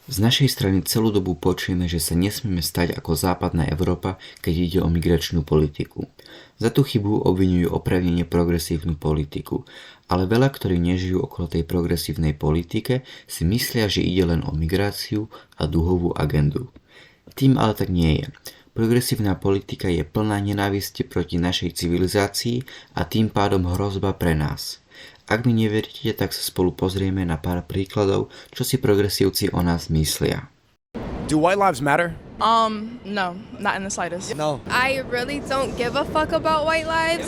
Z našej strany celú dobu počujeme, že sa nesmieme stať ako západná Európa, keď ide o migračnú politiku. Za tú chybu obviňujú oprávnene progresívnu politiku, ale veľa, ktorí nežijú okolo tej progresívnej politike, si myslia, že ide len o migráciu a duhovú agendu. Tým ale tak nie je. Progresívna politika je plná nenávisti proti našej civilizácii a tým pádom hrozba pre nás. Ak mi neveríte, tak sa spolu pozrieme na pár príkladov, čo si progresívci o nás myslia. Do white lives matter? No, not in the slightest. No. I really don't give a fuck about white lives.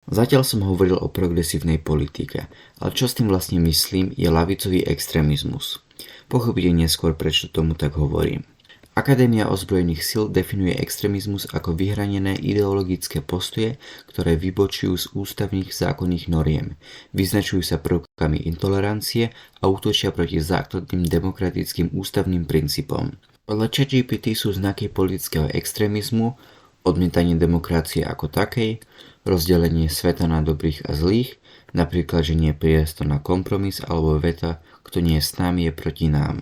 Zatiaľ som hovoril o progresívnej politike, ale čo s tým vlastne myslím, je ľavicový extrémizmus. Pochopíte neskôr, prečo tomu tak hovorím. Akadémia ozbrojených síl definuje extrémizmus ako vyhranené ideologické postoje, ktoré vybočujú z ústavných zákonných noriem, vyznačujú sa prvkami intolerancie a útočia proti základným demokratickým ústavným princípom. Podľa ChatGPT sú znaky politického extrémizmu odmietanie demokracie ako takej, rozdelenie sveta na dobrých a zlých, napríklad, že nie je priestor na kompromis alebo veta, kto nie je s nami, je proti nám.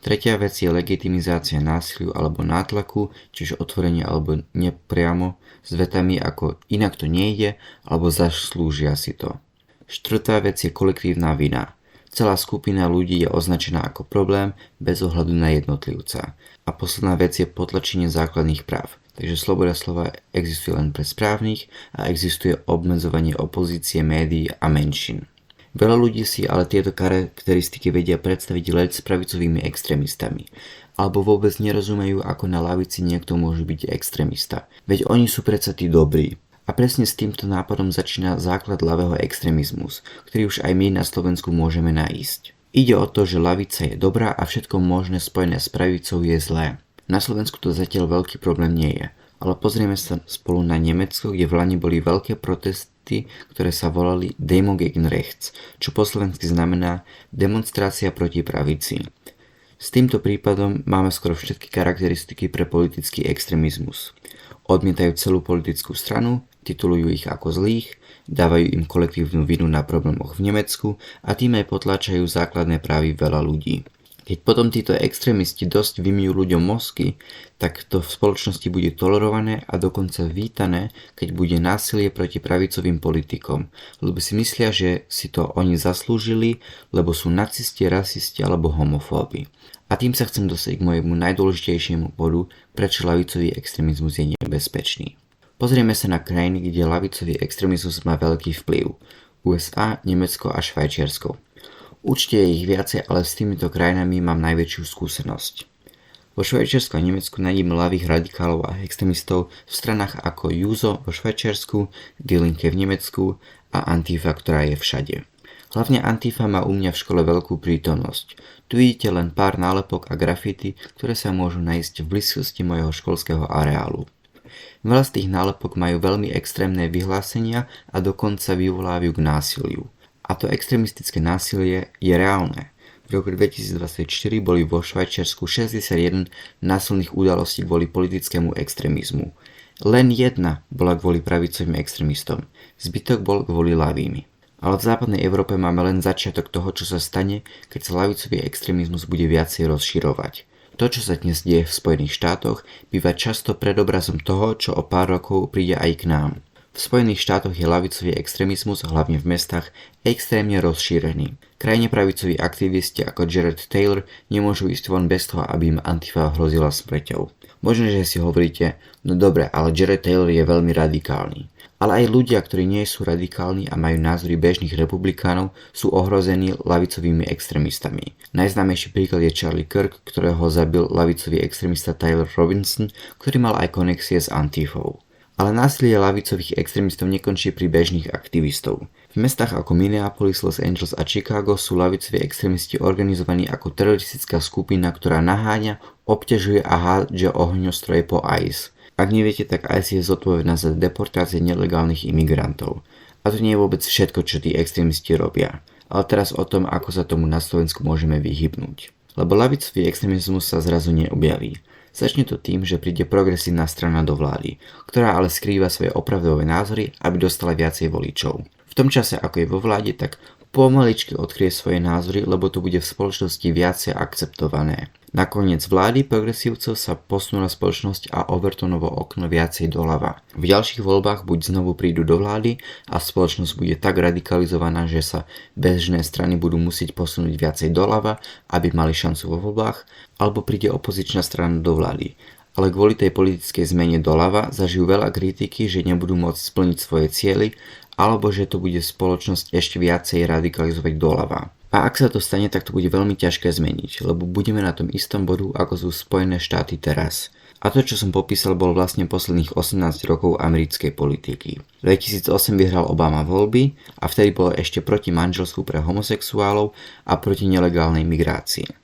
Tretia vec je legitimizácia násiliu alebo nátlaku, čiže otvorenie alebo nepriamo s vetami ako inak to nejde alebo zaslúžia si to. Štvrtá vec je kolektívna vina. Celá skupina ľudí je označená ako problém bez ohľadu na jednotlivca. A posledná vec je potlačenie základných práv. Takže sloboda slova existuje len pre správnych a existuje obmedzovanie opozície, médií a menšín. Veľa ľudí si ale tieto charakteristiky vedia predstaviť len s pravicovými extrémistami, alebo vôbec nerozumejú, ako na lavici niekto môže byť extrémista. Veď oni sú predsa tí dobrí. A presne s týmto nápadom začína základ ľavého extrémizmus, ktorý už aj my na Slovensku môžeme nájsť. Ide o to, že lavica je dobrá a všetko možné spojené s pravicou je zlé. Na Slovensku to zatiaľ veľký problém nie je. Ale pozrieme sa spolu na Nemecko, kde v Lani boli veľké protesty, ktoré sa volali Demo gegen rechts, čo po slovensky znamená demonstrácia proti pravici. S týmto prípadom máme skoro všetky charakteristiky pre politický extrémizmus. Odmietajú celú politickú stranu, titulujú ich ako zlých, dávajú im kolektívnu vinu na problémoch v Nemecku a tým aj potláčajú základné právy veľa ľudí. Keď potom títo extrémisti dosť vymijú ľuďom mozky, tak to v spoločnosti bude tolerované a dokonca vítané, keď bude násilie proti pravicovým politikom, lebo si myslia, že si to oni zaslúžili, lebo sú nacisti, rasisti alebo homofóbi. A tým sa chcem dostať k mojemu najdôležitejšiemu bodu, prečo ľavicový extrémizmus je nebezpečný. Pozrieme sa na krajiny, kde ľavicový extrémizmus má veľký vplyv. USA, Nemecko a Švajčiarsko. Určite je ich viacej, ale s týmito krajinami mám najväčšiu skúsenosť. Vo Švajčiarsku a Nemecku nájdeme ľavých radikálov a extrémistov v stranách ako Juso vo Švajčiarsku, Die Linke v Nemecku a Antifa, ktorá je všade. Hlavne Antifa má u mňa v škole veľkú prítomnosť. Tu vidíte len pár nálepok a grafity, ktoré sa môžu nájsť v blízkosti mojho školského areálu. Veľa z tých nálepok majú veľmi extrémne vyhlásenia a dokonca vyvolávajú k násiliu. A to extrémistické násilie je reálne. V roku 2024 boli vo Švajčiarsku 61 násilných udalostí kvôli politickému extrémizmu. Len jedna bola kvôli pravicovým extrémistom, zbytok bol kvôli ľavými. Ale v západnej Európe máme len začiatok toho, čo sa stane, keď sa ľavicový extrémizmus bude viacej rozširovať. To, čo sa dnes deje v Spojených štátoch, býva často predobrazom toho, čo o pár rokov príde aj k nám. V Spojených štátoch je ľavicový extrémizmus, hlavne v mestách, extrémne rozšírený. Krajne pravicoví aktivisti ako Jared Taylor nemôžu ísť von bez toho, aby im Antifa hrozila smrťou. Možno, že si hovoríte, no dobre, ale Jared Taylor je veľmi radikálny. Ale aj ľudia, ktorí nie sú radikálni a majú názory bežných republikánov, sú ohrození ľavicovými extrémistami. Najznámejší príklad je Charlie Kirk, ktorého zabil ľavicový extrémista Tyler Robinson, ktorý mal aj konexie s Antifou. Ale násilie ľavicových extrémistov nekončí pri bežných aktivistov. V mestách ako Minneapolis, Los Angeles a Chicago sú ľavicoví extrémisti organizovaní ako teroristická skupina, ktorá naháňa, obťažuje a hádže ohňostroje po ICE. Ak neviete, tak ICE je zodpovedná za deportácie nelegálnych imigrantov. A to nie je vôbec všetko, čo tí extrémisti robia. Ale teraz o tom, ako sa tomu na Slovensku môžeme vyhybnúť. Lebo ľavicový extrémizmus sa zrazu neobjaví. Začne to tým, že príde progresívna strana do vlády, ktorá ale skrýva svoje opravdové názory, aby dostala viacej voličov. V tom čase, ako je vo vláde, tak pomaličky odkryje svoje názory, lebo to bude v spoločnosti viacej akceptované. Nakoniec vlády progresívcov sa posunú na spoločnosť a Overtonovo okno viacej doľava. V ďalších voľbách buď znovu prídu do vlády a spoločnosť bude tak radikalizovaná, že sa bežné strany budú musieť posunúť viacej doľava, aby mali šancu vo voľbách, alebo príde opozičná strana do vlády. Ale kvôli tej politickej zmene doľava zažijú veľa kritiky, že nebudú môcť splniť svoje cieľy, alebo že to bude spoločnosť ešte viacej radikalizovať doľava. A ak sa to stane, tak to bude veľmi ťažké zmeniť, lebo budeme na tom istom bodu, ako sú Spojené štáty teraz. A to, čo som popísal, bol vlastne posledných 18 rokov americkej politiky. V 2008 vyhral Obama voľby a vtedy bolo ešte proti manželstvu pre homosexuálov a proti nelegálnej migrácii.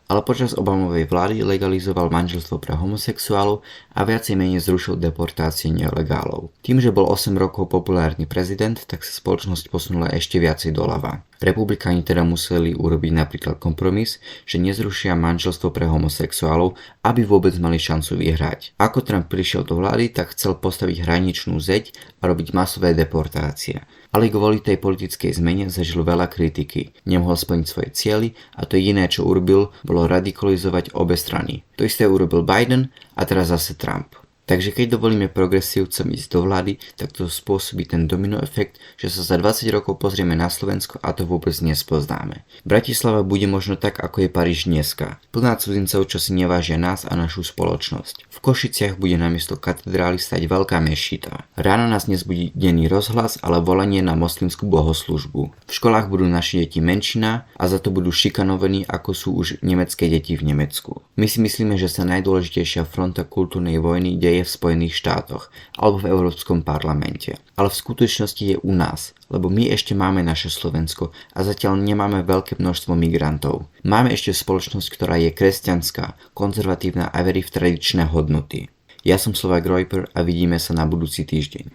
Ale počas Obamovej vlády legalizoval manželstvo pre homosexuálov a viacej menej zrušil deportácie nelegálov. Tým, že bol 8 rokov populárny prezident, tak sa spoločnosť posunula ešte viacej doľava. Republikáni teda museli urobiť napríklad kompromis, že nezrušia manželstvo pre homosexuálov, aby vôbec mali šancu vyhrať. Ako Trump prišiel do vlády, tak chcel postaviť hraničnú zeď a robiť masové deportácie. Ale kvôli tej politickej zmene zažil veľa kritiky. Nemohol splniť svoje cieľy a to jediné, čo urobil, bolo radikalizovať obe strany. To isté urobil Biden a teraz zase Trump. Takže keď dovolíme progresívcom ísť do vlády, tak to spôsobí ten domino efekt, že sa za 20 rokov pozrieme na Slovensko a to vôbec nespoznáme. Bratislava bude možno tak, ako je Paríž dneska. Plná cudzincov, čo si nevážia nás a našu spoločnosť. V Košiciach bude namiesto katedrály stať veľká mešita. Ráno nás nezbudí denný rozhlas, ale volanie na moslimskú bohoslužbu. V školách budú naše deti menšina a za to budú šikanovaní, ako sú už nemecké deti v Nemecku. My si myslíme, že sa najdôležitejšia fronta kultúrnej vojny deje v Spojených štátoch alebo v Európskom parlamente. Ale v skutočnosti je u nás, lebo my ešte máme naše Slovensko a zatiaľ nemáme veľké množstvo migrantov. Máme ešte spoločnosť, ktorá je kresťanská, konzervatívna a verí v tradičné hodnoty. Ja som Slovák Rojper a vidíme sa na budúci týždeň.